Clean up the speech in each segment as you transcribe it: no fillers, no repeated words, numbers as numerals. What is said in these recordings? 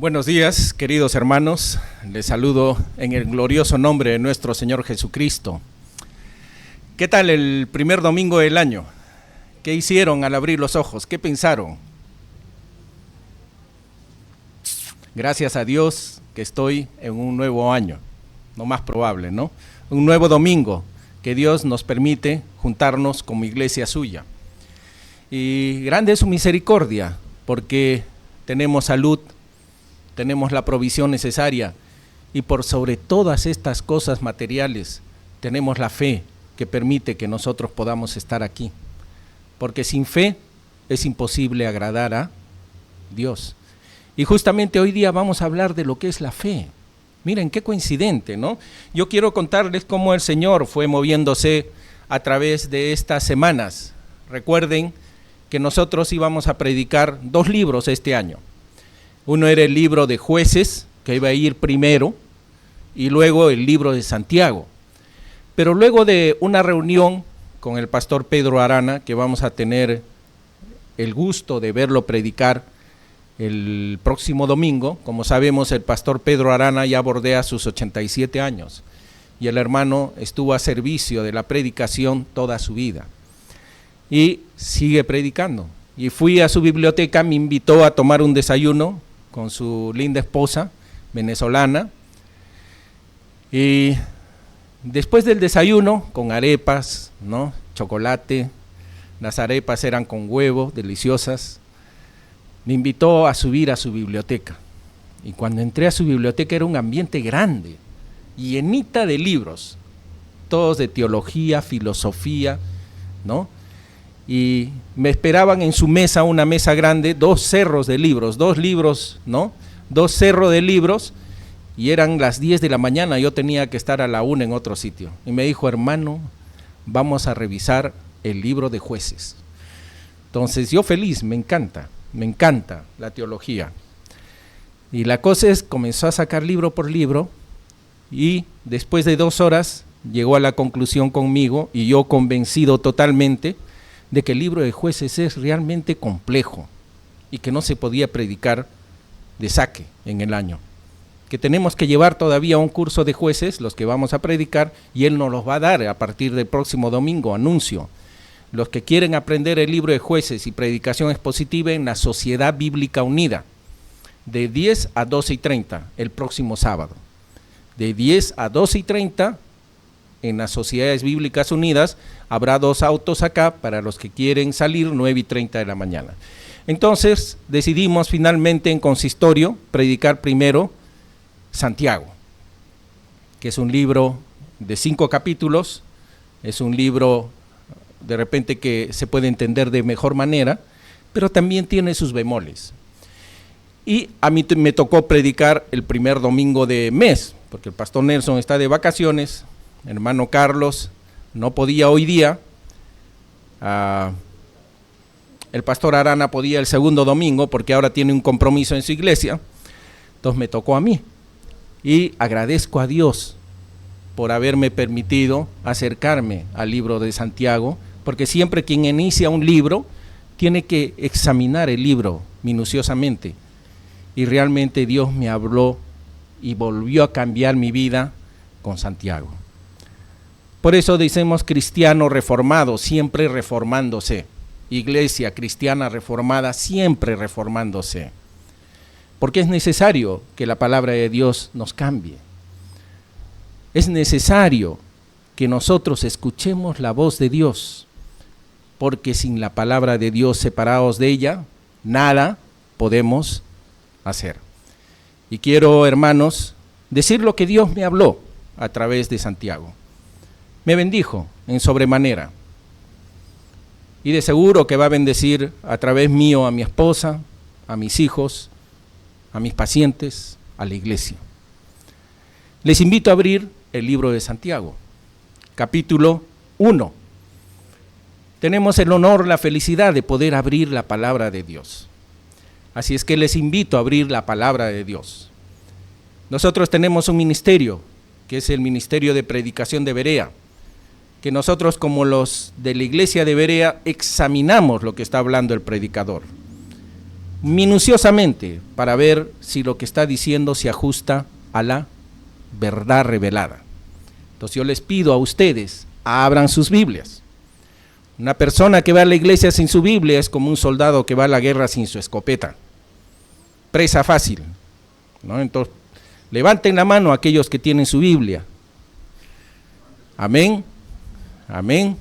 Buenos días, queridos hermanos. Les saludo en el glorioso nombre de nuestro Señor Jesucristo. ¿Qué tal el primer domingo del año? ¿Qué hicieron al abrir los ojos? ¿Qué pensaron? Gracias a Dios que estoy en un nuevo año, lo más probable, ¿no? Un nuevo domingo que Dios nos permite juntarnos como iglesia suya. Y grande es su misericordia, porque tenemos salud, tenemos la provisión necesaria y por sobre todas estas cosas materiales tenemos la fe que permite que nosotros podamos estar aquí. Porque sin fe es imposible agradar a Dios. Y justamente hoy día vamos a hablar de lo que es la fe. Miren qué coincidente, ¿no? Yo quiero contarles cómo el Señor fue moviéndose a través de estas semanas. Recuerden que nosotros íbamos a predicar 2 libros este año. Uno era el libro de Jueces, que iba a ir primero, y luego el libro de Santiago. Pero luego de una reunión con el pastor Pedro Arana, que vamos a tener el gusto de verlo predicar el próximo domingo, como sabemos, el pastor Pedro Arana ya bordea sus 87 años, y el hermano estuvo a servicio de la predicación toda su vida, y sigue predicando. Y fui a su biblioteca, me invitó a tomar un desayuno con su linda esposa venezolana, y después del desayuno, con arepas, ¿no? Chocolate, las arepas eran con huevo, deliciosas, me invitó a subir a su biblioteca. Y cuando entré a su biblioteca era un ambiente grande, llenita de libros, todos de teología, filosofía, ¿no? Y me esperaban en su mesa, una mesa grande, 2 cerros de libros, 2 libros, ¿no? 2 cerros de libros, y eran las 10 de la mañana, yo tenía que estar a la 1 en otro sitio. Y me dijo, hermano, vamos a revisar el libro de Jueces. Entonces yo feliz, me encanta la teología. Y la cosa es, comenzó a sacar libro por libro, y después de 2 horas llegó a la conclusión conmigo, y yo convencido totalmente, de que el libro de Jueces es realmente complejo y que no se podía predicar de saque en el año, que tenemos que llevar todavía un curso de jueces, los que vamos a predicar, y él nos los va a dar a partir del próximo domingo, anuncio. Los que quieren aprender el libro de Jueces y predicación expositiva en la Sociedad Bíblica Unida, de 10 a 12:30 el próximo sábado, de 10 a 12:30 en las Sociedades Bíblicas Unidas. Habrá 2 autos acá para los que quieren salir 9:30 de la mañana. Entonces decidimos finalmente en consistorio predicar primero Santiago, que es un libro de 5 capítulos, es un libro de repente que se puede entender de mejor manera, pero también tiene sus bemoles. Y a mí me tocó predicar el primer domingo de mes, porque el pastor Nelson está de vacaciones, hermano Carlos no podía hoy día, el pastor Arana podía el segundo domingo porque ahora tiene un compromiso en su iglesia, entonces me tocó a mí. Y agradezco a Dios por haberme permitido acercarme al libro de Santiago, porque siempre quien inicia un libro tiene que examinar el libro minuciosamente. Y realmente Dios me habló y volvió a cambiar mi vida con Santiago. Por eso decimos cristiano reformado, siempre reformándose. Iglesia cristiana reformada, siempre reformándose. Porque es necesario que la palabra de Dios nos cambie. Es necesario que nosotros escuchemos la voz de Dios, porque sin la palabra de Dios, separados de ella, nada podemos hacer. Y quiero, hermanos, decir lo que Dios me habló a través de Santiago. Me bendijo en sobremanera, y de seguro que va a bendecir a través mío a mi esposa, a mis hijos, a mis pacientes, a la iglesia. Les invito a abrir el libro de Santiago, capítulo 1. Tenemos el honor, la felicidad de poder abrir la palabra de Dios. Así es que les invito a abrir la palabra de Dios. Nosotros tenemos un ministerio, que es el Ministerio de Predicación de Berea, que nosotros como los de la iglesia de Berea examinamos lo que está hablando el predicador. minuciosamente para ver si lo que está diciendo se ajusta a la verdad revelada. Entonces yo les pido a ustedes, abran sus Biblias. Una persona que va a la iglesia sin su Biblia es como un soldado que va a la guerra sin su escopeta. Presa fácil, ¿no? Entonces, levanten la mano aquellos que tienen su Biblia. Amén. Amén.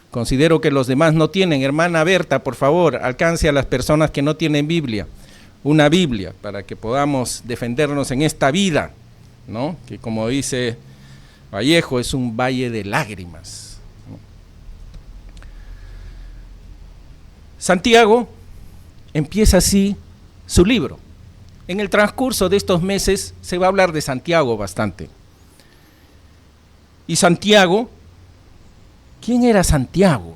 Considero que los demás no tienen. Hermana Berta, por favor, alcance a las personas que no tienen Biblia, una Biblia, para que podamos defendernos en esta vida, ¿no? Que como dice Vallejo, es un valle de lágrimas, ¿no? Santiago empieza así su libro. En el transcurso de estos meses se va a hablar de Santiago bastante. Y Santiago, ¿quién era Santiago?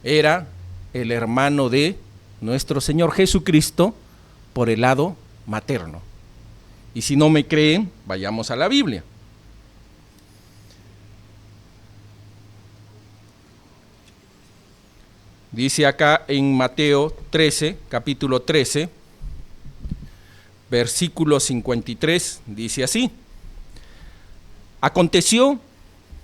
Era el hermano de nuestro Señor Jesucristo por el lado materno. Y si no me creen, vayamos a la Biblia. Dice acá en Mateo 13, capítulo 13, versículo 53, dice así. Aconteció,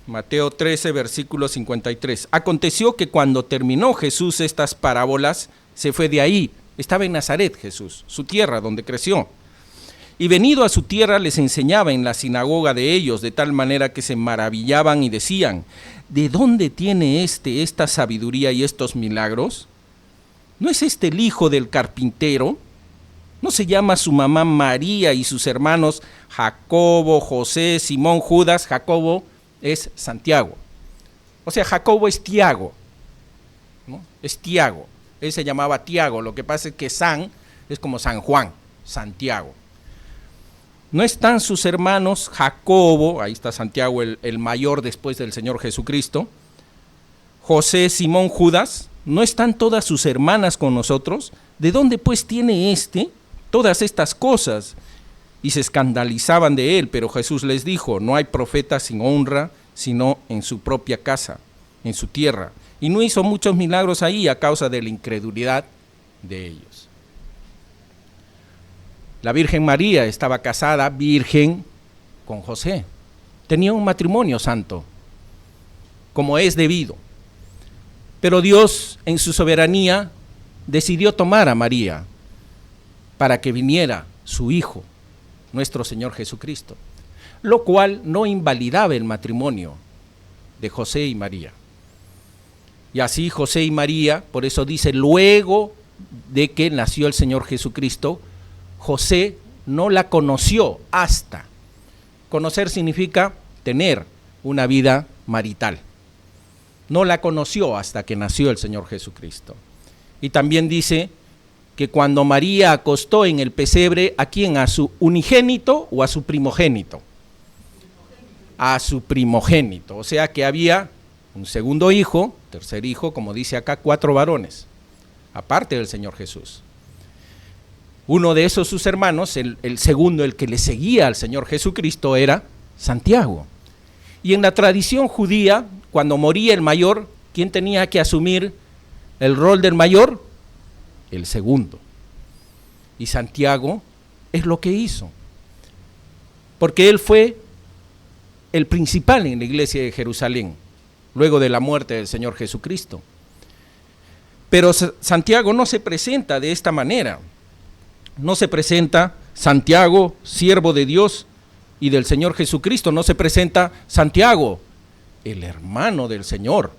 Mateo 13, versículo 53, aconteció que cuando terminó Jesús estas parábolas, se fue de ahí. Estaba en Nazaret Jesús, su tierra donde creció. Y venido a su tierra les enseñaba en la sinagoga de ellos, de tal manera que se maravillaban y decían, ¿de dónde tiene esta sabiduría y estos milagros? ¿No es este el hijo del carpintero? ¿No se llama su mamá María y sus hermanos Jacobo, José, Simón, Judas? Jacobo es Santiago. O sea, Jacobo es Tiago, ¿no? Es Tiago. Él se llamaba Tiago. Lo que pasa es que San es como San Juan, Santiago. ¿No están sus hermanos Jacobo, ahí está Santiago el mayor después del Señor Jesucristo, José, Simón, Judas? ¿No están todas sus hermanas con nosotros? ¿De dónde pues tiene todas estas cosas? Y se escandalizaban de él, pero Jesús les dijo, no hay profeta sin honra, sino en su propia casa, en su tierra. Y no hizo muchos milagros ahí a causa de la incredulidad de ellos. La Virgen María estaba casada, virgen, con José. Tenía un matrimonio santo, como es debido. Pero Dios, en su soberanía, decidió tomar a María para que viniera su Hijo, nuestro Señor Jesucristo, lo cual no invalidaba el matrimonio de José y María. Y así José y María, por eso dice, luego de que nació el Señor Jesucristo, José no la conoció hasta. Conocer significa tener una vida marital. No la conoció hasta que nació el Señor Jesucristo. Y también dice que cuando María acostó en el pesebre, ¿a quién? ¿A su unigénito o a su primogénito? A su primogénito. O sea que había un segundo hijo, tercer hijo, como dice acá, 4 varones, aparte del Señor Jesús. Uno de esos sus hermanos, el segundo, el que le seguía al Señor Jesucristo, era Santiago. Y en la tradición judía, cuando moría el mayor, ¿quién tenía que asumir el rol del mayor? El segundo. Y Santiago es lo que hizo, porque él fue el principal en la iglesia de Jerusalén, luego de la muerte del Señor Jesucristo. Pero Santiago no se presenta de esta manera. No se presenta Santiago, siervo de Dios y del Señor Jesucristo. No se presenta Santiago, el hermano del Señor.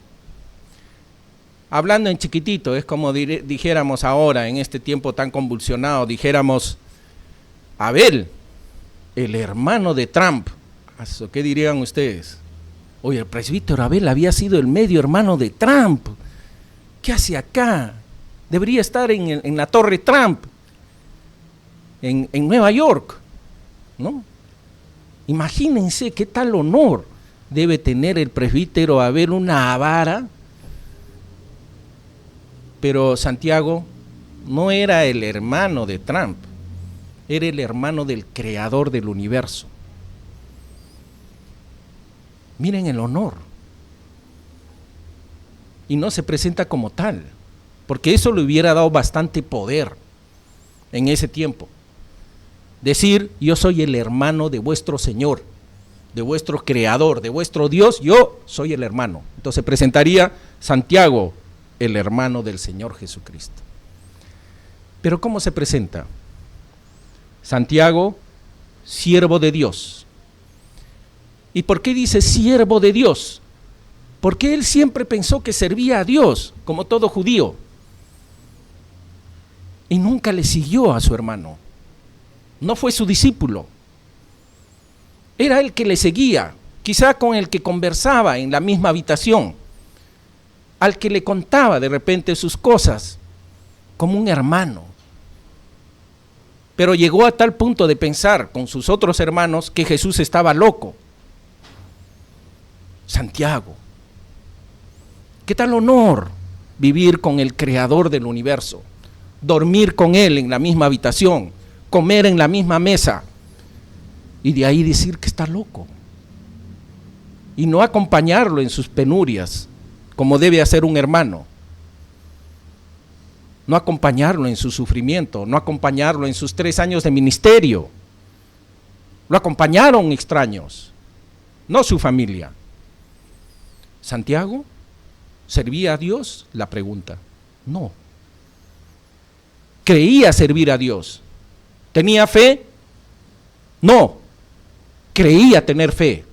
Hablando en chiquitito, es como dijéramos ahora, en este tiempo tan convulsionado, dijéramos, Abel, el hermano de Trump. ¿Qué dirían ustedes? Oye, el presbítero Abel había sido el medio hermano de Trump. ¿Qué hace acá? Debería estar en la Torre Trump, en Nueva York, ¿no? Imagínense qué tal honor debe tener el presbítero Abel, una vara. Pero Santiago no era el hermano de Trump, era el hermano del creador del universo. Miren el honor. Y no se presenta como tal. porque eso le hubiera dado bastante poder en ese tiempo. Decir, yo soy el hermano de vuestro Señor, de vuestro Creador, de vuestro Dios, yo soy el hermano. Entonces presentaría Santiago, el hermano del Señor Jesucristo. Pero ¿cómo se presenta? Santiago, siervo de Dios. ¿Y por qué dice siervo de Dios? Porque él siempre pensó que servía a Dios, como todo judío. Y nunca le siguió a su hermano. No fue su discípulo. Era el que le seguía, quizá con el que conversaba en la misma habitación, al que le contaba de repente sus cosas, como un hermano. Pero llegó a tal punto de pensar con sus otros hermanos que Jesús estaba loco. Santiago, ¿qué tal honor vivir con el Creador del universo? Dormir con Él en la misma habitación, comer en la misma mesa, y de ahí decir que está loco. Y no acompañarlo en sus penurias, como debe hacer un hermano. No acompañarlo en su sufrimiento, no acompañarlo en sus 3 años de ministerio. Lo acompañaron extraños, no su familia. ¿Santiago servía a Dios? La pregunta. No. ¿Creía servir a Dios? ¿Tenía fe? No. Creía tener fe.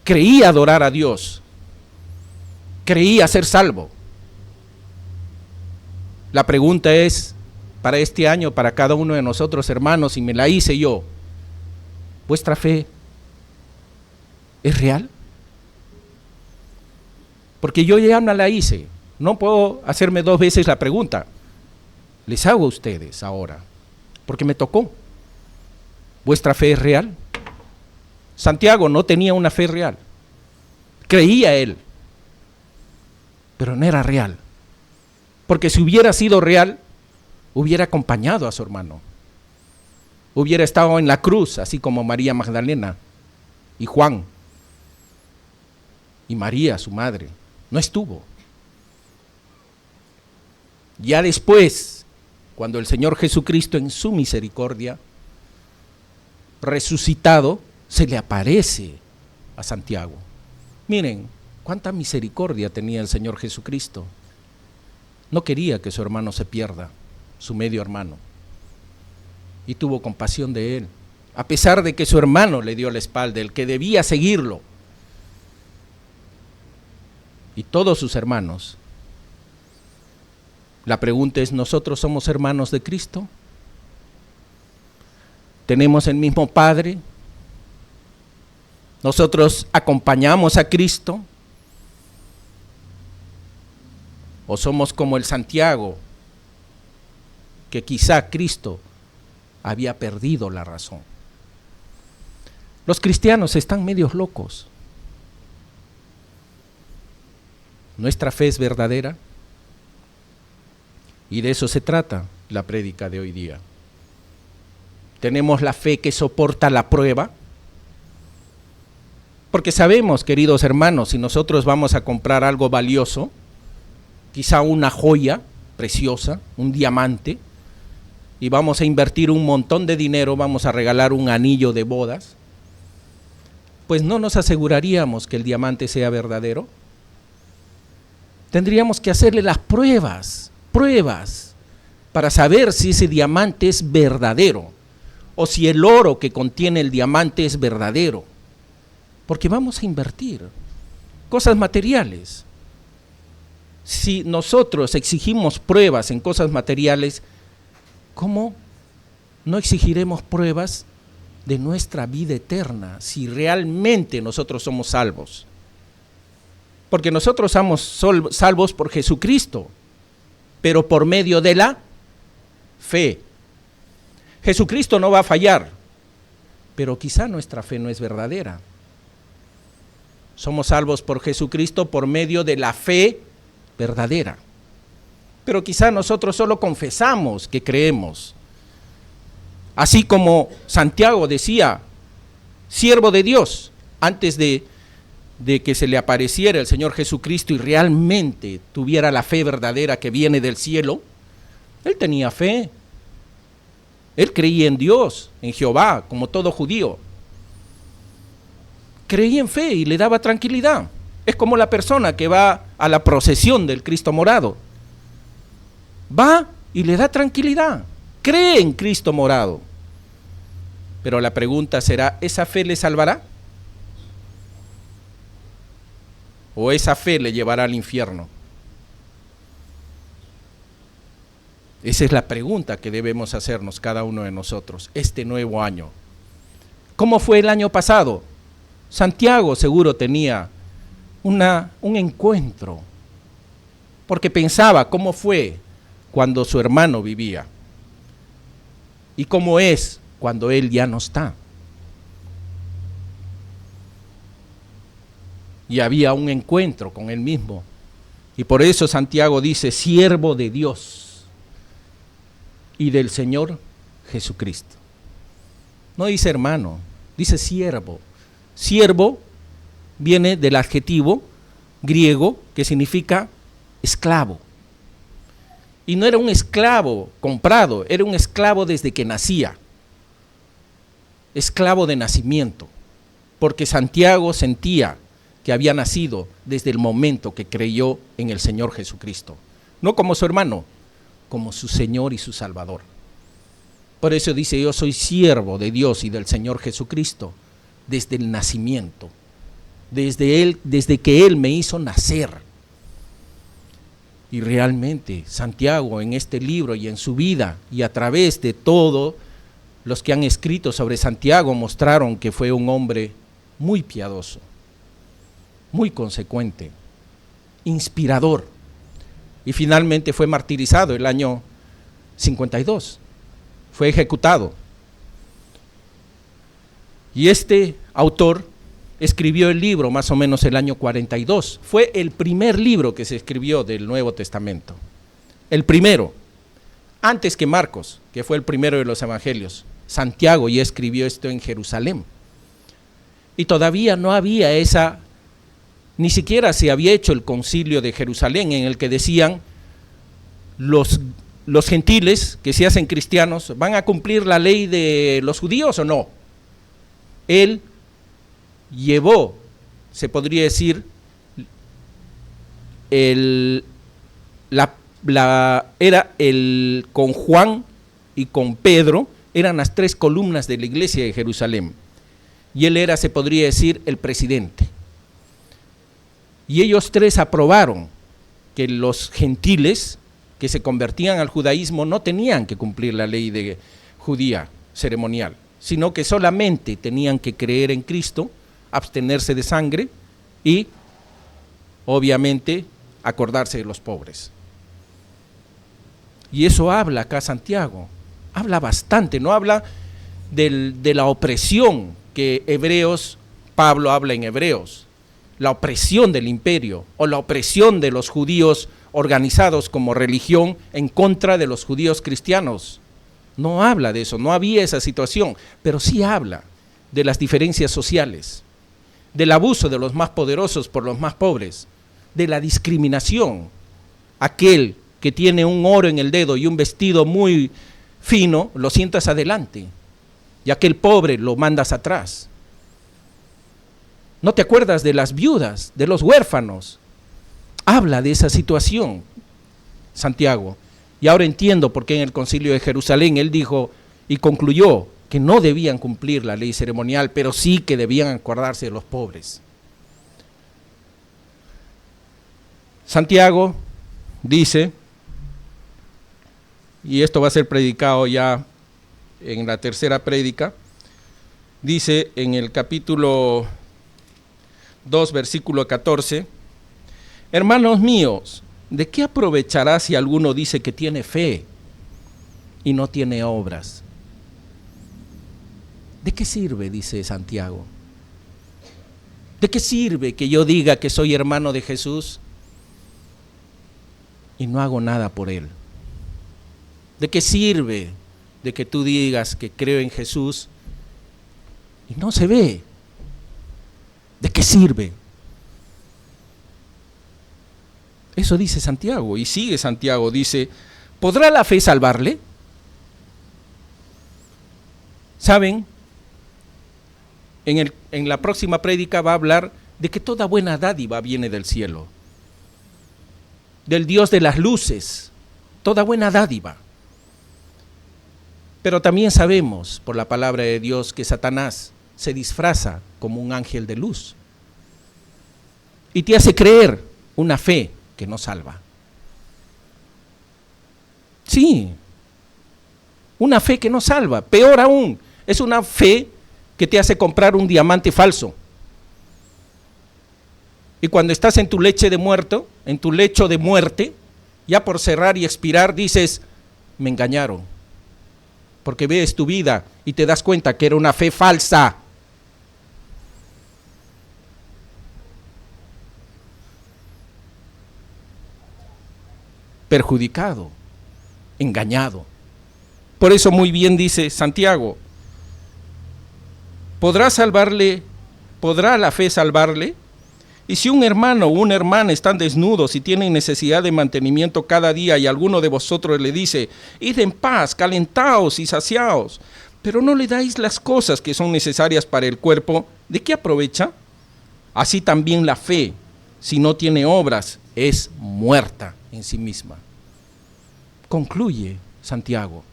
Creía adorar a Dios. Creía ser salvo. La pregunta es, para este año, para cada uno de nosotros, hermanos, y me la hice yo, ¿vuestra fe es real? Porque yo ya no la hice, no puedo hacerme 2 veces la pregunta. Les hago a ustedes ahora, porque me tocó. ¿Vuestra fe es real? Santiago no tenía una fe real. Creía él, pero no era real. Porque si hubiera sido real, hubiera acompañado a su hermano. Hubiera estado en la cruz, así como María Magdalena y Juan y María, su madre. No estuvo. Ya después, cuando el Señor Jesucristo en su misericordia, resucitado, se le aparece a Santiago. Miren, cuánta misericordia tenía el Señor Jesucristo. No quería que su hermano se pierda, su medio hermano, y tuvo compasión de él, a pesar de que su hermano le dio la espalda, el que debía seguirlo, y todos sus hermanos. La pregunta es, ¿nosotros somos hermanos de Cristo? ¿Tenemos el mismo Padre? ¿Nosotros acompañamos a Cristo? ¿O somos como el Santiago, que quizá Cristo había perdido la razón? Los cristianos están medios locos. ¿Nuestra fe es verdadera? Y de eso se trata la prédica de hoy día. ¿Tenemos la fe que soporta la prueba? Porque sabemos, queridos hermanos, si nosotros vamos a comprar algo valioso, quizá una joya preciosa, un diamante, y vamos a invertir un montón de dinero, vamos a regalar un anillo de bodas, pues no nos aseguraríamos que el diamante sea verdadero. Tendríamos que hacerle las pruebas, para saber si ese diamante es verdadero, o si el oro que contiene el diamante es verdadero, porque vamos a invertir cosas materiales. Si nosotros exigimos pruebas en cosas materiales, ¿cómo no exigiremos pruebas de nuestra vida eterna si realmente nosotros somos salvos? Porque nosotros somos salvos por Jesucristo, pero por medio de la fe. Jesucristo no va a fallar, pero quizá nuestra fe no es verdadera. Somos salvos por Jesucristo por medio de la fe verdadera. Pero quizá nosotros solo confesamos que creemos. Así como Santiago decía, siervo de Dios, antes de de que se le apareciera el Señor Jesucristo y realmente tuviera la fe verdadera que viene del cielo, él tenía fe. Él creía en Dios, en Jehová, como todo judío. Creía en fe y le daba tranquilidad. Es como la persona que va a la procesión del Cristo morado. Va y le da tranquilidad. Cree en Cristo morado. Pero la pregunta será, ¿esa fe le salvará? ¿O esa fe le llevará al infierno? Esa es la pregunta que debemos hacernos cada uno de nosotros este nuevo año. ¿Cómo fue el año pasado? Santiago seguro tenía un encuentro, porque pensaba cómo fue cuando su hermano vivía y cómo es cuando él ya no está. Y había un encuentro con él mismo. Y por eso Santiago dice, siervo de Dios y del Señor Jesucristo. No dice hermano, dice siervo. Siervo viene del adjetivo griego que significa esclavo. Y no era un esclavo comprado, era un esclavo desde que nacía. Esclavo de nacimiento, porque Santiago sentía que había nacido desde el momento que creyó en el Señor Jesucristo. No como su hermano, como su Señor y su Salvador. Por eso dice, yo soy siervo de Dios y del Señor Jesucristo desde el nacimiento, desde que Él me hizo nacer. Y realmente Santiago en este libro y en su vida y a través de todos los que han escrito sobre Santiago mostraron que fue un hombre muy piadoso, muy consecuente, inspirador, y finalmente fue martirizado el año 52, fue ejecutado. Y este autor escribió el libro más o menos el año 42, fue el primer libro que se escribió del Nuevo Testamento, el primero, antes que Marcos, que fue el primero de los evangelios. Santiago ya escribió esto en Jerusalén, y todavía no había ni siquiera se había hecho el concilio de Jerusalén en el que decían los gentiles que se hacen cristianos, ¿van a cumplir la ley de los judíos o no? Él llevó, se podría decir, con Juan y con Pedro, eran las tres columnas de la iglesia de Jerusalén. Y él era, se podría decir, el presidente. Y ellos tres aprobaron que los gentiles que se convertían al judaísmo no tenían que cumplir la ley judía ceremonial, sino que solamente tenían que creer en Cristo, abstenerse de sangre y, obviamente, acordarse de los pobres. Y eso habla acá Santiago, habla bastante, no habla de la opresión que Pablo habla en Hebreos, la opresión del imperio o la opresión de los judíos organizados como religión en contra de los judíos cristianos. No habla de eso, no había esa situación, pero sí habla de las diferencias sociales, del abuso de los más poderosos por los más pobres, de la discriminación. Aquel que tiene un oro en el dedo y un vestido muy fino, lo sientas adelante, y aquel pobre lo mandas atrás. ¿No te acuerdas de las viudas, de los huérfanos? Habla de esa situación, Santiago. Y ahora entiendo por qué en el concilio de Jerusalén él dijo y concluyó que no debían cumplir la ley ceremonial, pero sí que debían acordarse de los pobres. Santiago dice, y esto va a ser predicado ya en la tercera prédica, dice en el capítulo 2, versículo 14, hermanos míos, ¿de qué aprovechará si alguno dice que tiene fe y no tiene obras? ¿De qué sirve, dice Santiago? ¿De qué sirve que yo diga que soy hermano de Jesús y no hago nada por él? ¿De qué sirve de que tú digas que creo en Jesús y no se ve? ¿De qué sirve? Eso dice Santiago, y sigue Santiago, dice, ¿podrá la fe salvarle? ¿Saben? En la próxima prédica va a hablar de que toda buena dádiva viene del cielo, del Dios de las luces, toda buena dádiva. Pero también sabemos por la palabra de Dios que Satanás se disfraza como un ángel de luz y te hace creer una fe que no salva. Sí, una fe que no salva. Peor aún, es una fe que te hace comprar un diamante falso. Y cuando estás en tu lecho de muerto, en tu lecho de muerte, ya por cerrar y expirar, dices, me engañaron. Porque ves tu vida y te das cuenta que era una fe falsa. Perjudicado, engañado. Por eso muy bien dice Santiago, ¿podrá la fe salvarle? Y si un hermano o una hermana están desnudos y tienen necesidad de mantenimiento cada día y alguno de vosotros le dice, id en paz, calentaos y saciaos, pero no le dais las cosas que son necesarias para el cuerpo, ¿de qué aprovecha? Así también la fe, si no tiene obras, es muerta en sí misma. Concluye Santiago.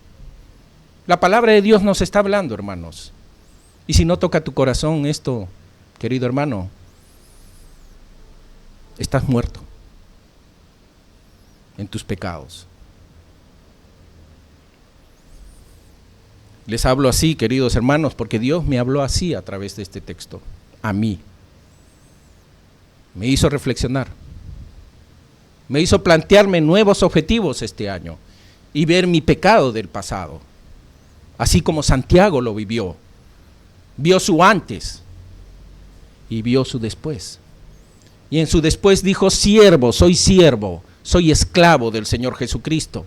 La palabra de Dios nos está hablando, hermanos. Y si no toca tu corazón esto, querido hermano, estás muerto en tus pecados. Les hablo así, queridos hermanos, porque Dios me habló así a través de este texto, a mí. Me hizo reflexionar, me hizo plantearme nuevos objetivos este año y ver mi pecado del pasado, así como Santiago lo vivió. Vio su antes y vio su después. Y en su después dijo, siervo, soy esclavo del Señor Jesucristo.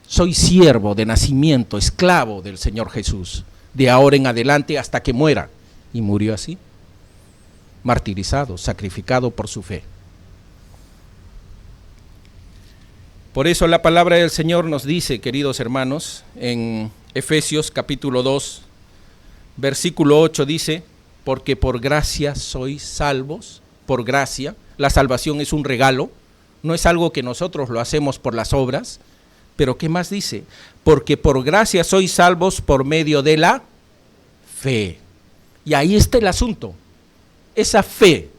Soy siervo de nacimiento, esclavo del Señor Jesús, de ahora en adelante hasta que muera. Y murió así, martirizado, sacrificado por su fe. Por eso la palabra del Señor nos dice, queridos hermanos, en Efesios capítulo 2, versículo 8 dice, porque por gracia sois salvos, por gracia, la salvación es un regalo, no es algo que nosotros lo hacemos por las obras, pero ¿qué más dice? Porque por gracia sois salvos por medio de la fe. Y ahí está el asunto, esa fe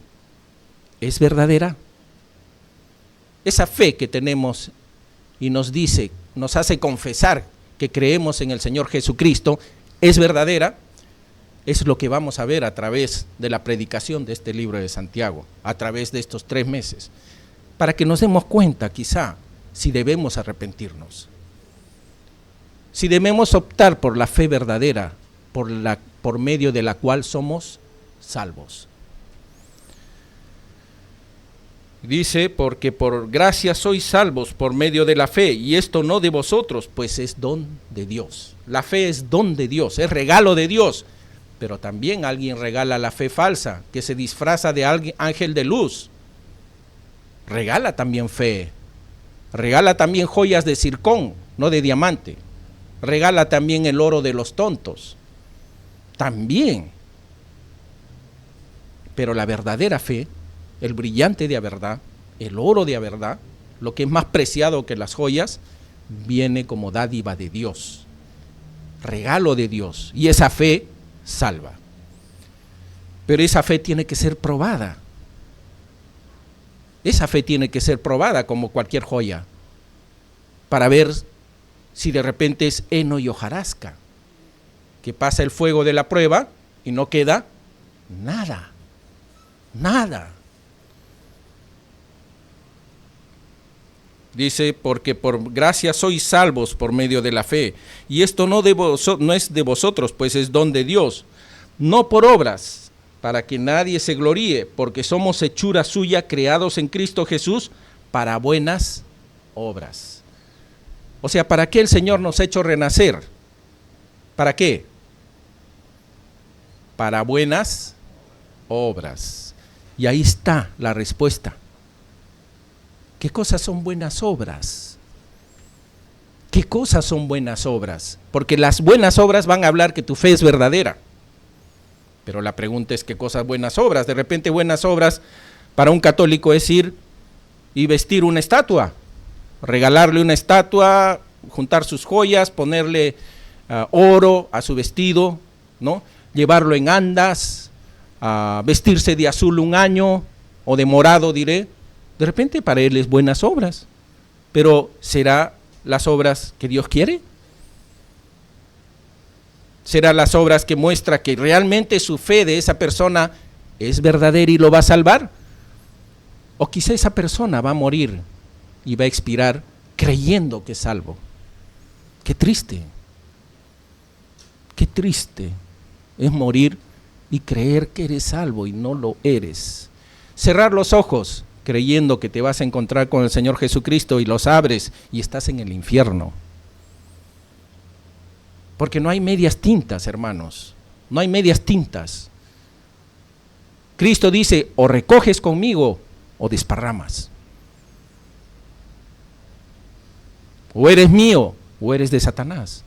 es verdadera, esa fe que tenemos y nos dice, nos hace confesar que creemos en el Señor Jesucristo, es verdadera. Es lo que vamos a ver a través de la predicación de este libro de Santiago, a través de estos 3 meses, para que nos demos cuenta quizá si debemos arrepentirnos, si debemos optar por la fe verdadera, por medio de la cual somos salvos. Dice, porque por gracia sois salvos por medio de la fe, y esto no de vosotros, pues es don de Dios. La fe es don de Dios, es regalo de Dios. Pero también alguien regala la fe falsa, que se disfraza de ángel de luz. Regala también fe. Regala también joyas de zircón, no de diamante. Regala también el oro de los tontos. También. Pero la verdadera fe, el brillante de verdad, el oro de verdad, lo que es más preciado que las joyas, viene como dádiva de Dios. Regalo de Dios. Y esa fe salva. Pero esa fe tiene que ser probada. Esa fe tiene que ser probada como cualquier joya, para ver si de repente es heno y hojarasca, que pasa el fuego de la prueba y no queda nada, nada. Dice, porque por gracia sois salvos por medio de la fe. Y esto no es de vosotros, pues es don de Dios. No por obras, para que nadie se gloríe, porque somos hechura suya, creados en Cristo Jesús, para buenas obras. O sea, ¿para qué el Señor nos ha hecho renacer? ¿Para qué? Para buenas obras. Y ahí está la respuesta. ¿Qué cosas son buenas obras? ¿Qué cosas son buenas obras? Porque las buenas obras van a hablar que tu fe es verdadera. Pero la pregunta es, ¿qué cosas buenas obras? De repente buenas obras para un católico es ir y vestir una estatua, regalarle una estatua, juntar sus joyas, ponerle oro a su vestido, ¿no? Llevarlo en andas, vestirse de azul un año, o de morado diré. De repente para él es buenas obras, pero ¿será las obras que Dios quiere? ¿Será las obras que muestra que realmente su fe de esa persona es verdadera y lo va a salvar? O quizá esa persona va a morir y va a expirar creyendo que es salvo. Qué triste es morir y creer que eres salvo y no lo eres. Cerrar los ojos creyendo que te vas a encontrar con el Señor Jesucristo y los abres y estás en el infierno. Porque no hay medias tintas, hermanos, no hay medias tintas. Cristo dice, o recoges conmigo o desparramas. O eres mío o eres de Satanás.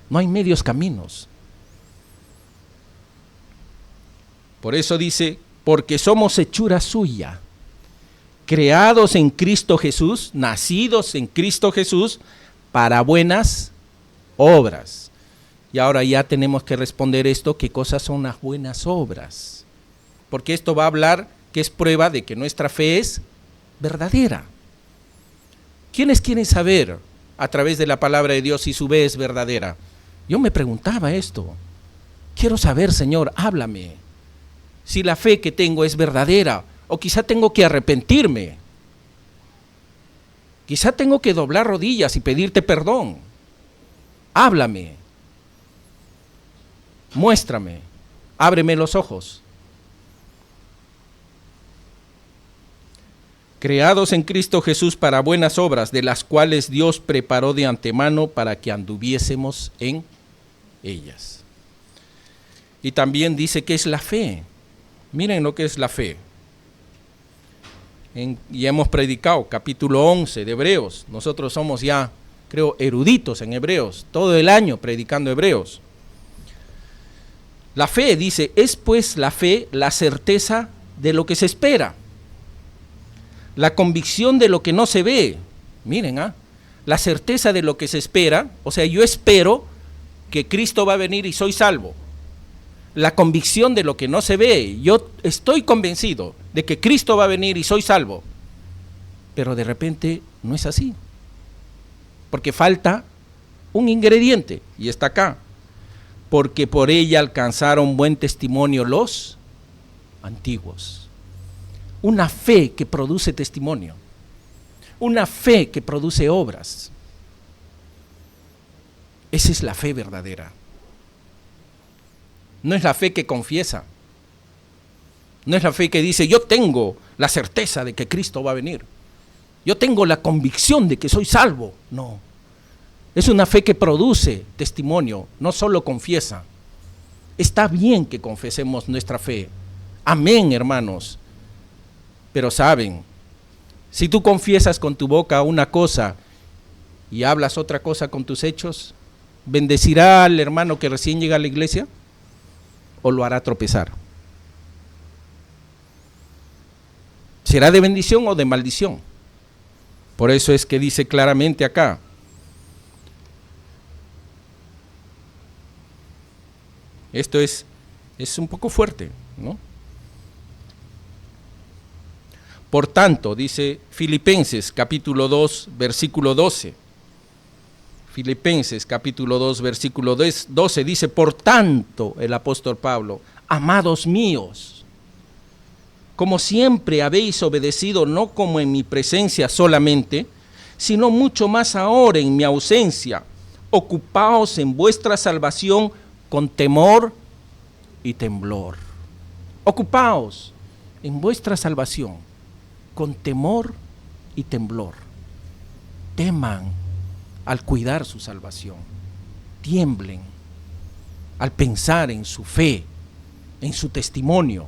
No hay medios caminos. Por eso dice, porque somos hechura suya, creados en Cristo Jesús, nacidos en Cristo Jesús, para buenas obras. Y ahora ya tenemos que responder esto, ¿qué cosas son las buenas obras? Porque esto va a hablar que es prueba de que nuestra fe es verdadera. ¿Quiénes quieren saber a través de la palabra de Dios si su fe es verdadera? Yo me preguntaba esto. Quiero saber, Señor, háblame. Si la fe que tengo es verdadera, o quizá tengo que arrepentirme. Quizá tengo que doblar rodillas y pedirte perdón. Háblame. Muéstrame. Ábreme los ojos. Creados en Cristo Jesús para buenas obras, de las cuales Dios preparó de antemano para que anduviésemos en ellas. Y también dice que es la fe. Miren lo que es la fe. Ya hemos predicado capítulo 11 de Hebreos. Nosotros somos ya, creo, eruditos en Hebreos, todo el año predicando Hebreos. La fe, dice, es pues la fe la certeza de lo que se espera, la convicción de lo que no se ve. Miren, la certeza de lo que se espera, o sea, yo espero que Cristo va a venir y soy salvo. La convicción de lo que no se ve, yo estoy convencido de que Cristo va a venir y soy salvo, pero de repente no es así, porque falta un ingrediente, y está acá, porque por ella alcanzaron buen testimonio los antiguos. Una fe que produce testimonio, una fe que produce obras. Esa es la fe verdadera. No es la fe que confiesa, no es la fe que dice, yo tengo la certeza de que Cristo va a venir, yo tengo la convicción de que soy salvo. No, es una fe que produce testimonio, no solo confiesa. Está bien que confesemos nuestra fe, amén, hermanos, pero saben, si tú confiesas con tu boca una cosa y hablas otra cosa con tus hechos, ¿bendecirá al hermano que recién llega a la iglesia o lo hará tropezar? ¿Será de bendición o de maldición? Por eso es que dice claramente acá, esto es un poco fuerte, ¿no? Por tanto, dice Filipenses capítulo 2, versículo 12. Filipenses capítulo 2, versículo 12 dice, por tanto, el apóstol Pablo, amados míos, como siempre habéis obedecido, no como en mi presencia solamente, sino mucho más ahora en mi ausencia, ocupaos en vuestra salvación con temor y temblor. Ocupaos en vuestra salvación con temor y temblor. Teman al cuidar su salvación, tiemblen al pensar en su fe, en su testimonio.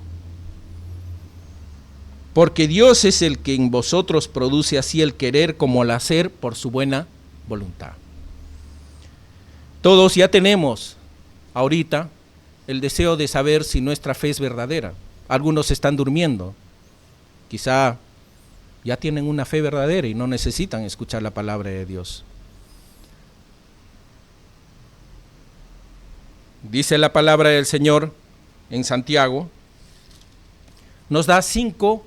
porque Dios es el que en vosotros produce así el querer como el hacer por su buena voluntad. Todos ya tenemos ahorita el deseo de saber si nuestra fe es verdadera. Algunos están durmiendo, quizá ya tienen una fe verdadera y no necesitan escuchar la palabra de Dios. Dice la palabra del Señor en Santiago, nos da 5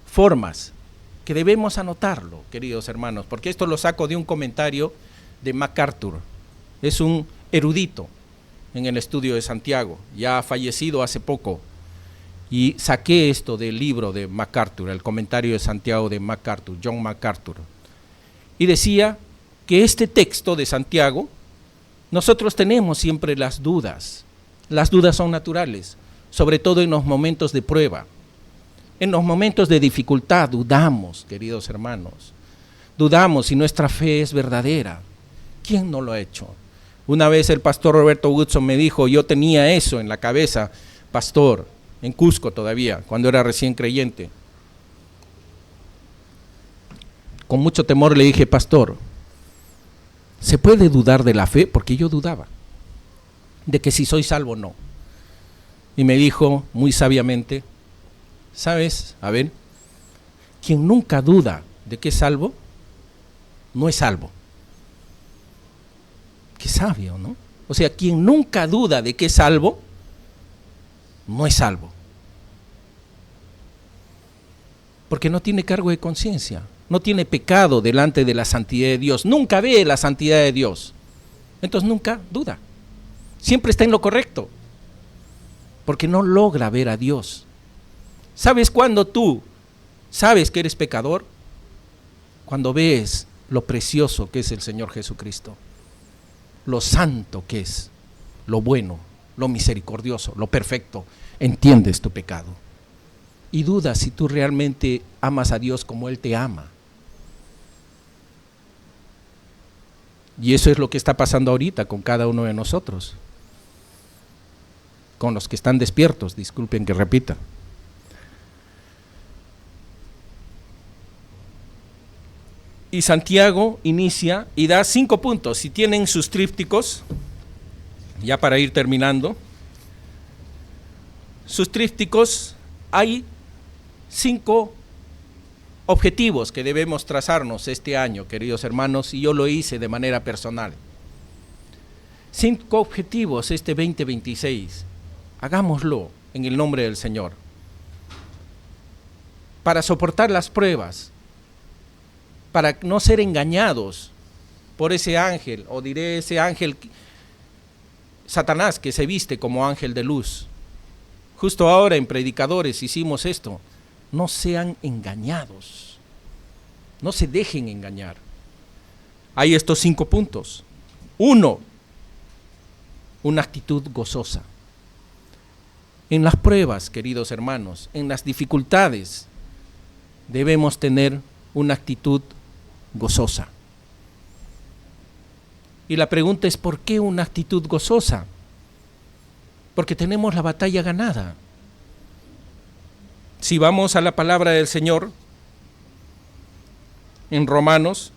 formas que debemos anotarlo, queridos hermanos, porque esto lo saco de un comentario de MacArthur. Es un erudito en el estudio de Santiago, ya ha fallecido hace poco, y saqué esto del libro de MacArthur, el comentario de Santiago de MacArthur, John MacArthur, y decía que este texto de Santiago, nosotros tenemos siempre las dudas son naturales, sobre todo en los momentos de prueba, en los momentos de dificultad dudamos, queridos hermanos, dudamos si nuestra fe es verdadera. ¿Quién no lo ha hecho? Una vez el pastor Roberto Woodson me dijo, yo tenía eso en la cabeza, pastor, en Cusco todavía, cuando era recién creyente. Con mucho temor le dije, pastor, ¿se puede dudar de la fe? Porque yo dudaba de que si soy salvo o no. Y me dijo muy sabiamente, ¿sabes? A ver, quien nunca duda de que es salvo, no es salvo. Qué sabio, ¿no? O sea, quien nunca duda de que es salvo, no es salvo. Porque no tiene cargo de conciencia, no tiene pecado delante de la santidad de Dios, nunca ve la santidad de Dios, entonces nunca duda, siempre está en lo correcto, porque no logra ver a Dios. ¿Sabes cuándo tú sabes que eres pecador? Cuando ves lo precioso que es el Señor Jesucristo, lo santo que es, lo bueno, lo misericordioso, lo perfecto, entiendes tu pecado y dudas si tú realmente amas a Dios como Él te ama. Y eso es lo que está pasando ahorita con cada uno de nosotros, con los que están despiertos, disculpen que repita. Y Santiago inicia y da 5 puntos. Si tienen sus trípticos, ya para ir terminando, sus trípticos, hay 5 objetivos que debemos trazarnos este año, queridos hermanos, y yo lo hice de manera personal. 5 objetivos este 2026, hagámoslo en el nombre del Señor, para soportar las pruebas, para no ser engañados por ese ángel, o diré ese ángel, Satanás, que se viste como ángel de luz. Justo ahora en Predicadores hicimos esto. No sean engañados, no se dejen engañar. Hay estos 5 puntos. 1, una actitud gozosa. En las pruebas, queridos hermanos, en las dificultades, debemos tener una actitud gozosa. Y la pregunta es, ¿por qué una actitud gozosa? Porque tenemos la batalla ganada. Si vamos a la palabra del Señor, en Romanos,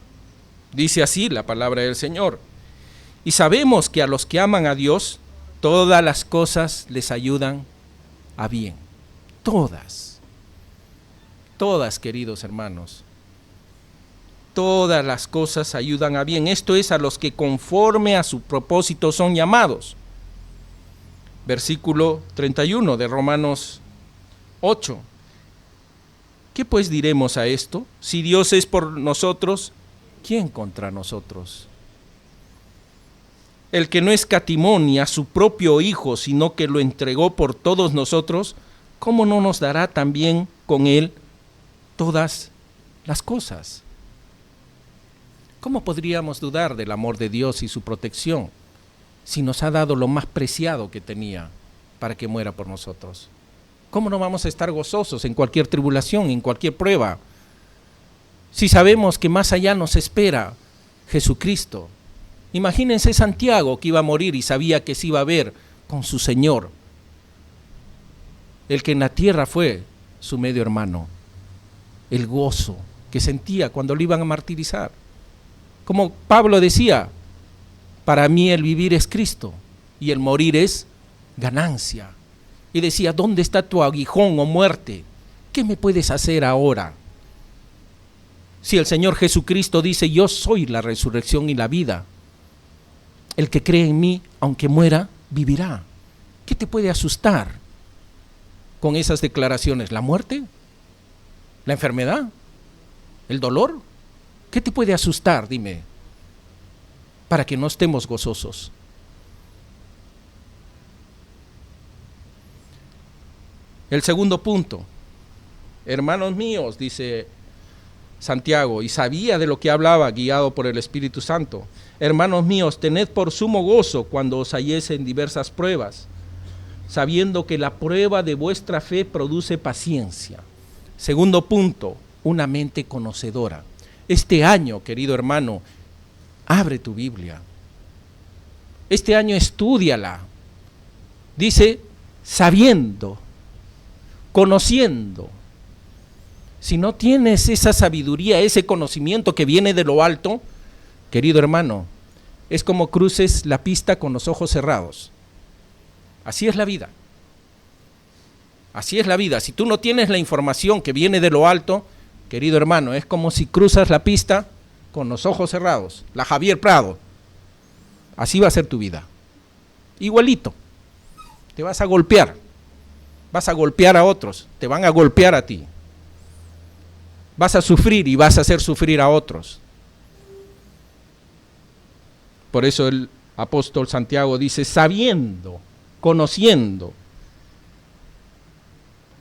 dice así la palabra del Señor: y sabemos que a los que aman a Dios, todas las cosas les ayudan a bien. Todas, queridos hermanos. Todas las cosas ayudan a bien. Esto es, a los que conforme a su propósito son llamados. Versículo 31 de Romanos 8. ¿Qué pues diremos a esto? Si Dios es por nosotros, ¿quién contra nosotros? El que no escatimó ni a su propio Hijo, sino que lo entregó por todos nosotros, ¿cómo no nos dará también con Él todas las cosas? ¿Cómo podríamos dudar del amor de Dios y su protección si nos ha dado lo más preciado que tenía para que muera por nosotros? ¿Cómo no vamos a estar gozosos en cualquier tribulación, en cualquier prueba, si sabemos que más allá nos espera Jesucristo? Imagínense Santiago, que iba a morir y sabía que se iba a ver con su Señor, el que en la tierra fue su medio hermano, el gozo que sentía cuando lo iban a martirizar. Como Pablo decía, para mí el vivir es Cristo y el morir es ganancia. Y decía, ¿dónde está tu aguijón, oh muerte? ¿Qué me puedes hacer ahora? Si el Señor Jesucristo dice, yo soy la resurrección y la vida, el que cree en mí, aunque muera, vivirá. ¿Qué te puede asustar con esas declaraciones? ¿La muerte? ¿La enfermedad? ¿El dolor? ¿Qué te puede asustar? Dime, para que no estemos gozosos. El segundo punto, hermanos míos, dice Santiago, y sabía de lo que hablaba, guiado por el Espíritu Santo. Hermanos míos, tened por sumo gozo cuando os halléis en diversas pruebas, sabiendo que la prueba de vuestra fe produce paciencia. Segundo punto, una mente conocedora. Este año, querido hermano, abre tu Biblia. Este año estúdiala. Dice, sabiendo, conociendo. Si no tienes esa sabiduría, ese conocimiento que viene de lo alto, querido hermano, es como cruces la pista con los ojos cerrados. Así es la vida. Así es la vida. Si tú no tienes la información que viene de lo alto, querido hermano, es como si cruzas la pista con los ojos cerrados. La Javier Prado. Así va a ser tu vida. Igualito. Te vas a golpear. Vas a golpear a otros. Te van a golpear a ti. Vas a sufrir y vas a hacer sufrir a otros. Por eso el apóstol Santiago dice, sabiendo, conociendo,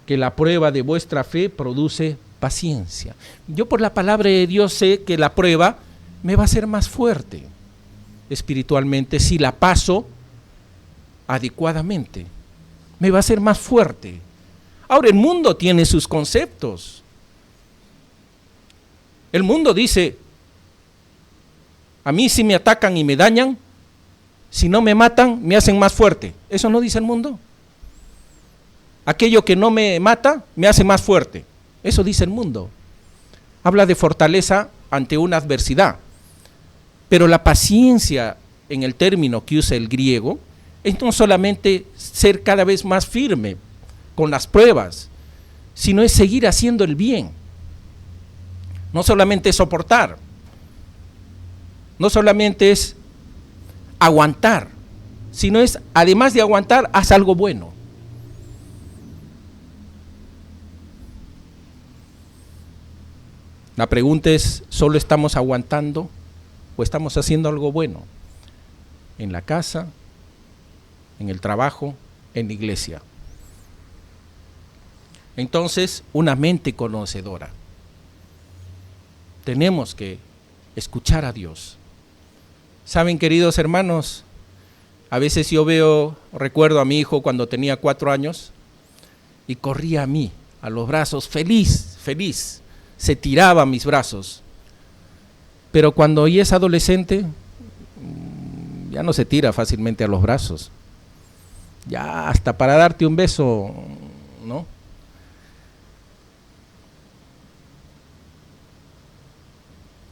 que la prueba de vuestra fe produce paciencia. Yo por la palabra de Dios sé que la prueba me va a hacer más fuerte espiritualmente si la paso adecuadamente. Me va a hacer más fuerte. Ahora el mundo tiene sus conceptos. El mundo dice, a mí si me atacan y me dañan, si no me matan, me hacen más fuerte. ¿Eso no dice el mundo? Aquello que no me mata, me hace más fuerte. Eso dice el mundo. Habla de fortaleza ante una adversidad. Pero la paciencia, en el término que usa el griego, es no solamente ser cada vez más firme con las pruebas, sino es seguir haciendo el bien. No solamente es soportar, no solamente es aguantar, sino es, además de aguantar, haz algo bueno. La pregunta es, ¿solo estamos aguantando o estamos haciendo algo bueno? En la casa, en el trabajo, en la iglesia. Entonces, una mente conocedora. Tenemos que escuchar a Dios. Saben, queridos hermanos, a veces yo recuerdo a mi hijo cuando tenía 4 años y corría a mí, a los brazos, feliz, feliz, se tiraba a mis brazos. Pero cuando ya es adolescente, ya no se tira fácilmente a los brazos. Ya hasta para darte un beso, ¿no?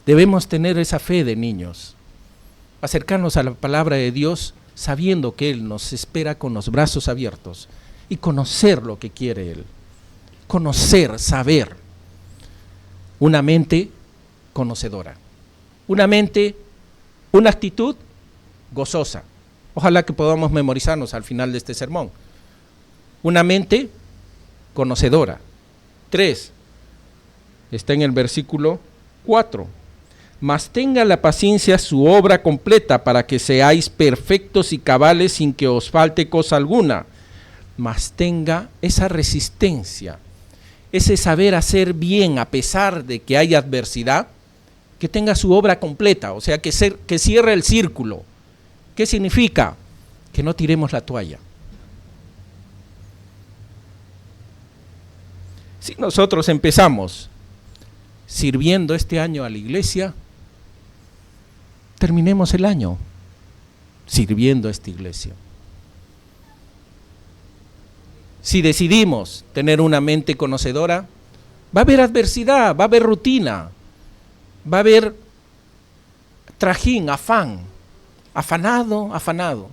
Debemos tener esa fe de niños, acercarnos a la palabra de Dios sabiendo que Él nos espera con los brazos abiertos y conocer lo que quiere Él, conocer, saber, una mente conocedora, una actitud gozosa. Ojalá que podamos memorizarnos al final de este sermón. Una mente conocedora. 3, está en el versículo 4. Mas tenga la paciencia su obra completa para que seáis perfectos y cabales sin que os falte cosa alguna. Mas tenga esa resistencia, ese saber hacer bien a pesar de que hay adversidad, que tenga su obra completa, o sea, que cierre el círculo. ¿Qué significa? Que no tiremos la toalla. Si nosotros empezamos sirviendo este año a la iglesia, terminemos el año sirviendo a esta iglesia. Si decidimos tener una mente conocedora, va a haber adversidad, va a haber rutina, va a haber trajín, afán, afanado.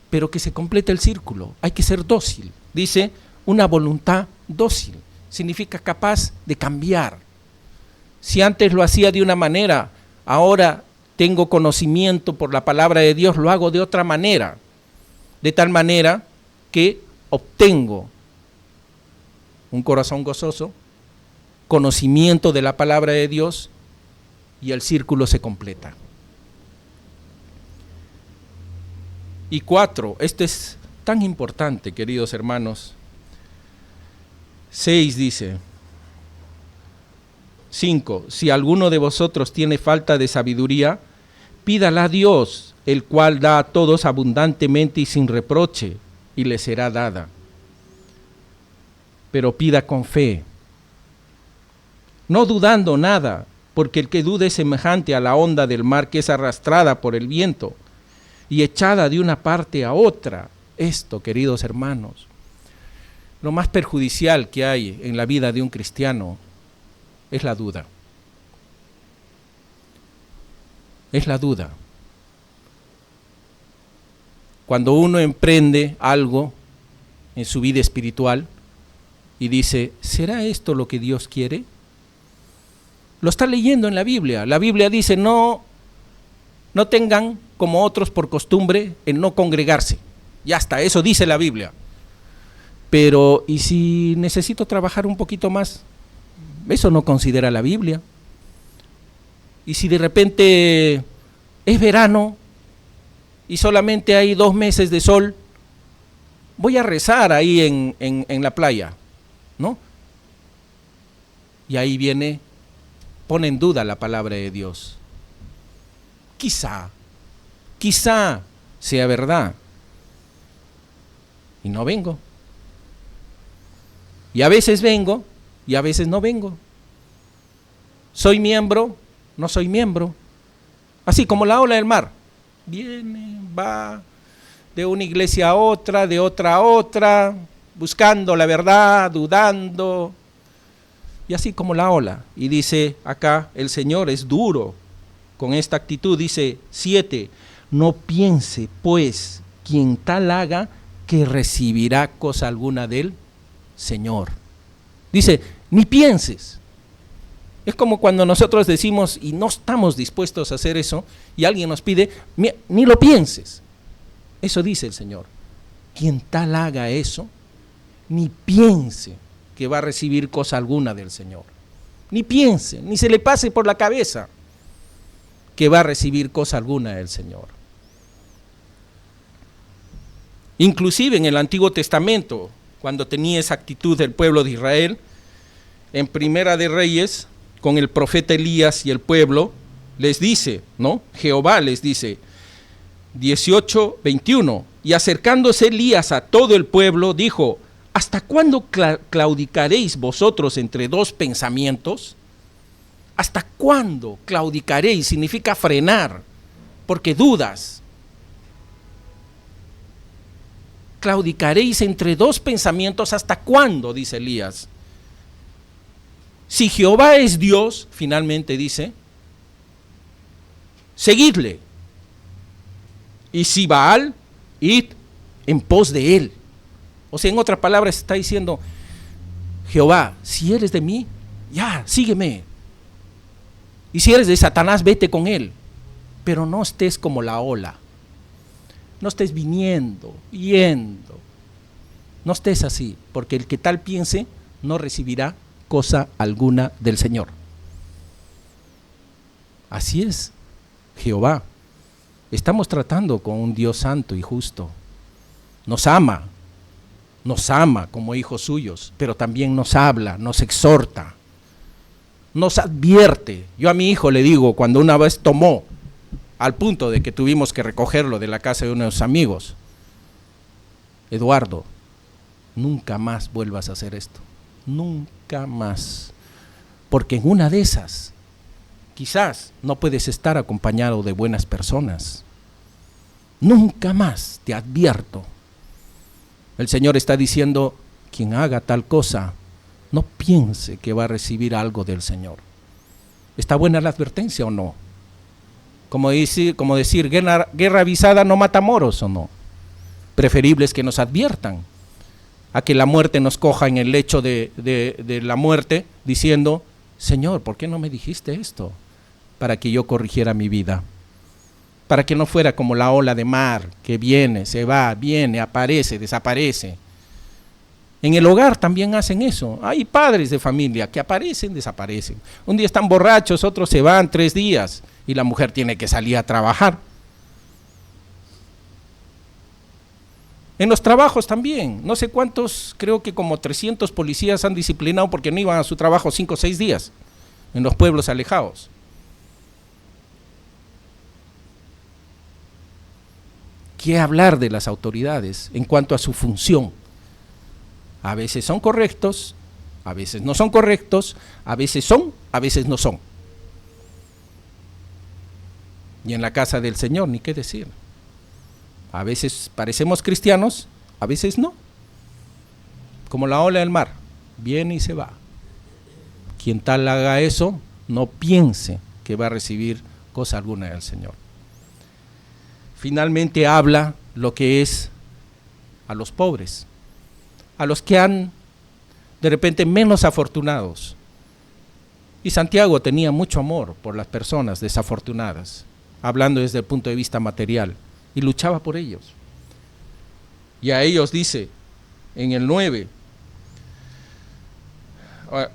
Pero que se complete el círculo, hay que ser dócil. Dice, una voluntad dócil, significa capaz de cambiar. Si antes lo hacía de una manera, ahora tengo conocimiento por la palabra de Dios, lo hago de otra manera, de tal manera que obtengo un corazón gozoso, conocimiento de la palabra de Dios y el círculo se completa. Y 4, esto es tan importante, queridos hermanos. 6 dice, 5, si alguno de vosotros tiene falta de sabiduría, pídala a Dios, el cual da a todos abundantemente y sin reproche, y le será dada. Pero pida con fe, no dudando nada, porque el que dude es semejante a la onda del mar que es arrastrada por el viento y echada de una parte a otra. Esto, queridos hermanos, lo más perjudicial que hay en la vida de un cristiano es la duda. Es la duda. Cuando uno emprende algo en su vida espiritual y dice, ¿será esto lo que Dios quiere? Lo está leyendo en la Biblia. La Biblia dice, no tengan como otros por costumbre en no congregarse. Ya está, eso dice la Biblia. Pero, ¿y si necesito trabajar un poquito más? Eso no considera la Biblia. Y si de repente es verano y solamente hay 2 meses de sol, voy a rezar ahí en la playa, ¿no? Y ahí pone en duda la palabra de Dios. Quizá sea verdad. Y no vengo. Y a veces vengo y a veces no vengo. Soy miembro, no soy miembro. Así como la ola del mar. Viene, va, de una iglesia a otra, de otra a otra, buscando la verdad, dudando. Y así como la ola. Y dice acá, el Señor es duro con esta actitud. Dice 7, no piense pues quien tal haga que recibirá cosa alguna del Señor. Dice, ni pienses. Es como cuando nosotros decimos y no estamos dispuestos a hacer eso y alguien nos pide, ni lo pienses. Eso dice el Señor. Quien tal haga eso, ni piense que va a recibir cosa alguna del Señor. Ni piense, ni se le pase por la cabeza que va a recibir cosa alguna del Señor. Inclusive en el Antiguo Testamento, cuando tenía esa actitud del pueblo de Israel, en Primera de Reyes, con el profeta Elías y el pueblo, les dice, ¿no? Jehová les dice, 18:21, y acercándose Elías a todo el pueblo, dijo, ¿hasta cuándo claudicaréis vosotros entre 2 pensamientos? ¿Hasta cuándo claudicaréis? Significa frenar, porque dudas. Claudicaréis entre 2 pensamientos, ¿hasta cuándo? Dice Elías. Si Jehová es Dios, finalmente dice, seguidle. Y si Baal, id en pos de él. O sea, en otras palabras está diciendo, Jehová, si eres de mí, ya, sígueme. Y si eres de Satanás, vete con él. Pero no estés como la ola. No estés viniendo, yendo. No estés así, porque el que tal piense no recibirá cosa alguna del Señor. Así es, Jehová. Estamos tratando con un Dios santo y justo. Nos ama como hijos suyos, pero también nos habla, nos exhorta, nos advierte. Yo a mi hijo le digo, cuando una vez tomó, al punto de que tuvimos que recogerlo de la casa de unos amigos, Eduardo, nunca más vuelvas a hacer esto, nunca más, porque en una de esas, quizás no puedes estar acompañado de buenas personas, nunca más, te advierto. El Señor está diciendo, quien haga tal cosa, no piense que va a recibir algo del Señor. ¿Está buena la advertencia o no? Como decir guerra avisada no mata moros, ¿o no? Preferible es que nos adviertan a que la muerte nos coja en el lecho de la muerte, diciendo, Señor, ¿por qué no me dijiste esto? Para que yo corrigiera mi vida, para que no fuera como la ola de mar, que viene, se va, viene, aparece, desaparece. En el hogar también hacen eso. Hay padres de familia que aparecen, desaparecen. Un día están borrachos, otros se van 3 días y la mujer tiene que salir a trabajar. En los trabajos también, no sé cuántos, creo que como 300 policías han disciplinado porque no iban a su trabajo 5 o 6 días en los pueblos alejados. ¿Qué hablar de las autoridades en cuanto a su función? A veces son correctos, a veces no son correctos, a veces son, a veces no son. Y en la casa del Señor, ni qué decir. A veces parecemos cristianos, a veces no. Como la ola del mar, viene y se va. Quien tal haga eso, no piense que va a recibir cosa alguna del Señor. Finalmente habla lo que es a los pobres, a los que han de repente menos afortunados. Y Santiago tenía mucho amor por las personas desafortunadas, hablando desde el punto de vista material, y luchaba por ellos. Y a ellos dice en el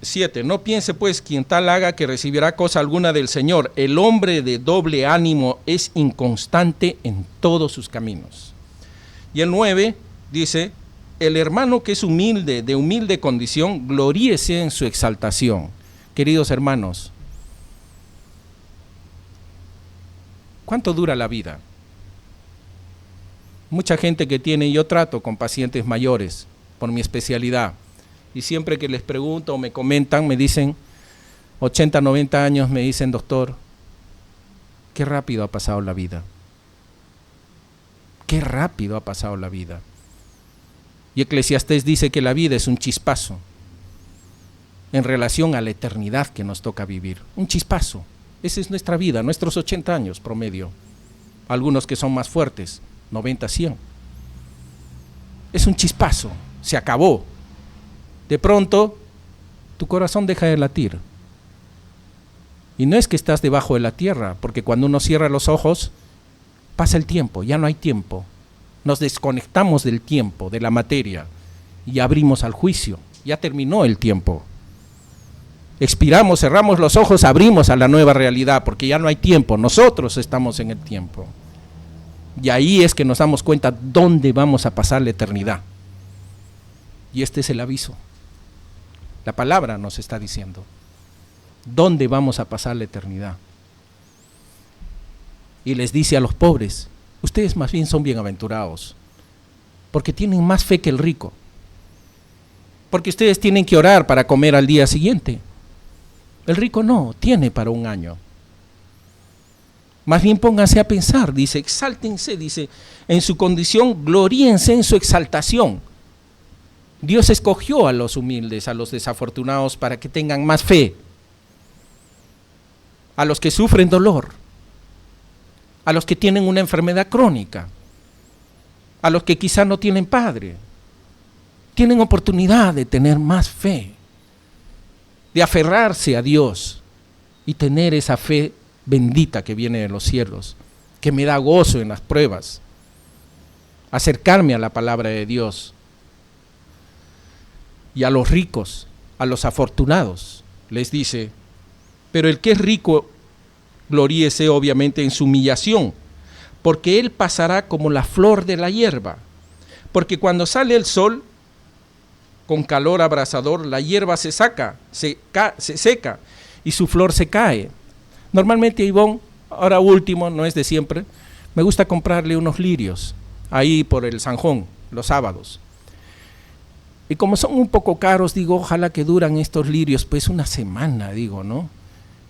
7, no piense pues quien tal haga que recibirá cosa alguna del Señor. El hombre de doble ánimo es inconstante en todos sus caminos. Y el 9 dice, el hermano que es humilde, de humilde condición, gloríese en su exaltación. Queridos hermanos, ¿cuánto dura la vida? Mucha gente que tiene, yo trato con pacientes mayores por mi especialidad, y siempre que les pregunto o me comentan, me dicen, 80, 90 años, me dicen, doctor, qué rápido ha pasado la vida. Qué rápido ha pasado la vida. Y Eclesiastés dice que la vida es un chispazo en relación a la eternidad que nos toca vivir. Un chispazo. Esa es nuestra vida, nuestros 80 años promedio. Algunos que son más fuertes, 90, 100. Es un chispazo, se acabó. De pronto, tu corazón deja de latir. Y no es que estás debajo de la tierra, porque cuando uno cierra los ojos, pasa el tiempo, ya no hay tiempo. Nos desconectamos del tiempo, de la materia, y abrimos al juicio. Ya terminó el tiempo. Expiramos, cerramos los ojos, abrimos a la nueva realidad, porque ya no hay tiempo, nosotros estamos en el tiempo. Y ahí es que nos damos cuenta dónde vamos a pasar la eternidad. Y este es el aviso. La palabra nos está diciendo dónde vamos a pasar la eternidad. Y les dice a los pobres, ustedes más bien son bienaventurados, porque tienen más fe que el rico. Porque ustedes tienen que orar para comer al día siguiente. El rico no, tiene para un año. Más bien pónganse a pensar, dice, exáltense, dice, en su condición, gloríense en su exaltación. Dios escogió a los humildes, a los desafortunados, para que tengan más fe, a los que sufren dolor, a los que tienen una enfermedad crónica, a los que quizá no tienen padre, tienen oportunidad de tener más fe, de aferrarse a Dios y tener esa fe bendita que viene de los cielos, que me da gozo en las pruebas, acercarme a la palabra de Dios. Y a los ricos, a los afortunados, les dice, pero el que es rico, gloríese obviamente en su humillación, porque él pasará como la flor de la hierba, porque cuando sale el sol, con calor abrasador, la hierba se seca y su flor se cae. Normalmente, Ivonne, ahora último, no es de siempre, me gusta comprarle unos lirios, ahí por el Sanjón, los sábados. Y como son un poco caros, digo, ojalá que duran estos lirios, pues una semana, digo, ¿no?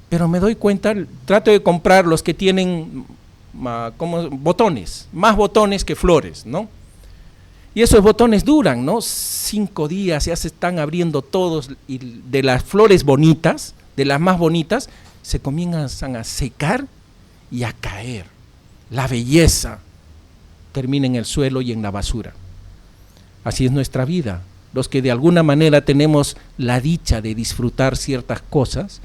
Pero me doy cuenta, trato de comprar los que tienen como botones, más botones que flores, ¿no? Y esos botones duran, ¿no? 5 días, ya se están abriendo todos, y de las flores bonitas, de las más bonitas, se comienzan a secar y a caer. La belleza termina en el suelo y en la basura. Así es nuestra vida. Los que de alguna manera tenemos la dicha de disfrutar ciertas cosas,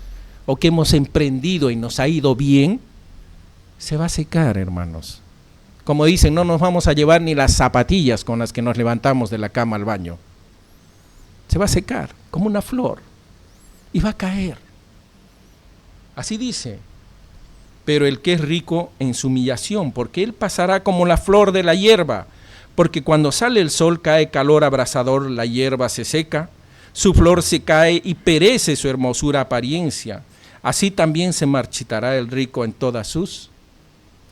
o que hemos emprendido y nos ha ido bien, se va a secar, hermanos. Como dicen, no nos vamos a llevar ni las zapatillas con las que nos levantamos de la cama al baño. Se va a secar como una flor y va a caer. Así dice. Pero el que es rico en su humillación, porque él pasará como la flor de la hierba, porque cuando sale el sol cae calor abrasador, la hierba se seca, su flor se cae y perece su hermosura apariencia. Así también se marchitará el rico en todas sus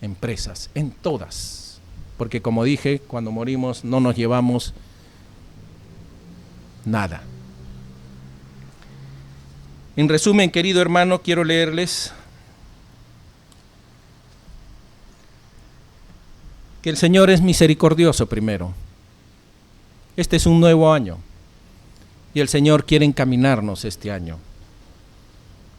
empresas, en todas. Porque como dije, cuando morimos no nos llevamos nada. En resumen, querido hermano, quiero leerles que el Señor es misericordioso primero. Este es un nuevo año y el Señor quiere encaminarnos este año.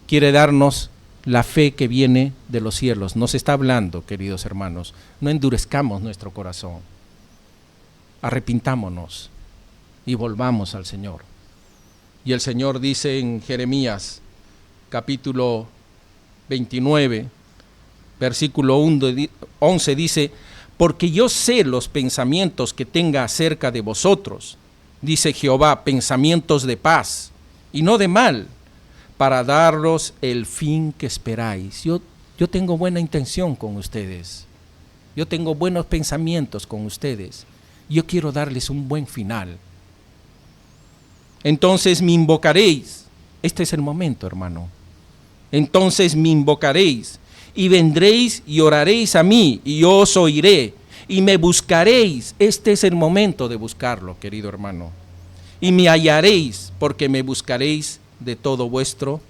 Quiere darnos la fe que viene de los cielos. Nos está hablando, queridos hermanos, no endurezcamos nuestro corazón. Arrepintámonos y volvamos al Señor. Y el Señor dice en Jeremías, capítulo 29, versículo 11, dice: porque yo sé los pensamientos que tenga acerca de vosotros, dice Jehová, pensamientos de paz y no de mal, para daros el fin que esperáis. Yo tengo buena intención con ustedes, yo tengo buenos pensamientos con ustedes, yo quiero darles un buen final. Entonces me invocaréis, este es el momento, hermano, entonces me invocaréis, y vendréis y oraréis a mí, y yo os oiré, y me buscaréis. Este es el momento de buscarlo, querido hermano. Y me hallaréis, porque me buscaréis de todo vuestro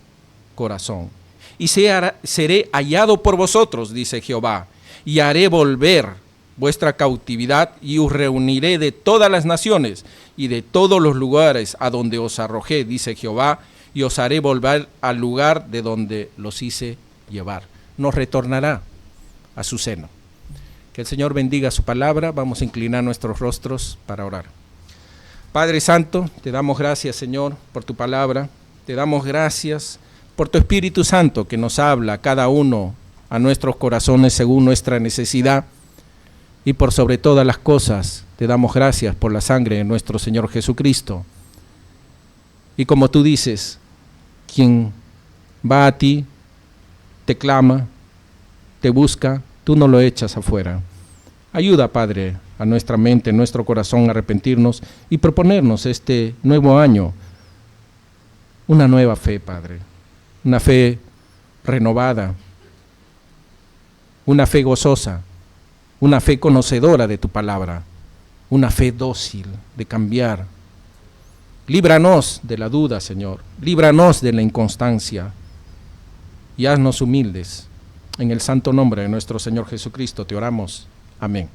corazón. Y seré hallado por vosotros, dice Jehová, y haré volver vuestra cautividad, y os reuniré de todas las naciones, y de todos los lugares a donde os arrojé, dice Jehová, y os haré volver al lugar de donde los hice llevar. Nos retornará a su seno. Que el Señor bendiga su palabra. Vamos a inclinar nuestros rostros para orar. Padre Santo, te damos gracias, Señor, por tu palabra. Te damos gracias por tu Espíritu Santo que nos habla a cada uno, a nuestros corazones según nuestra necesidad. Y por sobre todas las cosas, te damos gracias por la sangre de nuestro Señor Jesucristo. Y como tú dices, quien va a ti, te clama, te busca, tú no lo echas afuera. Ayuda, Padre, a nuestra mente, nuestro corazón a arrepentirnos y proponernos este nuevo año una nueva fe, Padre, una fe renovada, una fe gozosa, una fe conocedora de tu palabra, una fe dócil de cambiar. Líbranos de la duda, Señor, líbranos de la inconstancia, y haznos humildes. En el santo nombre de nuestro Señor Jesucristo te oramos. Amén.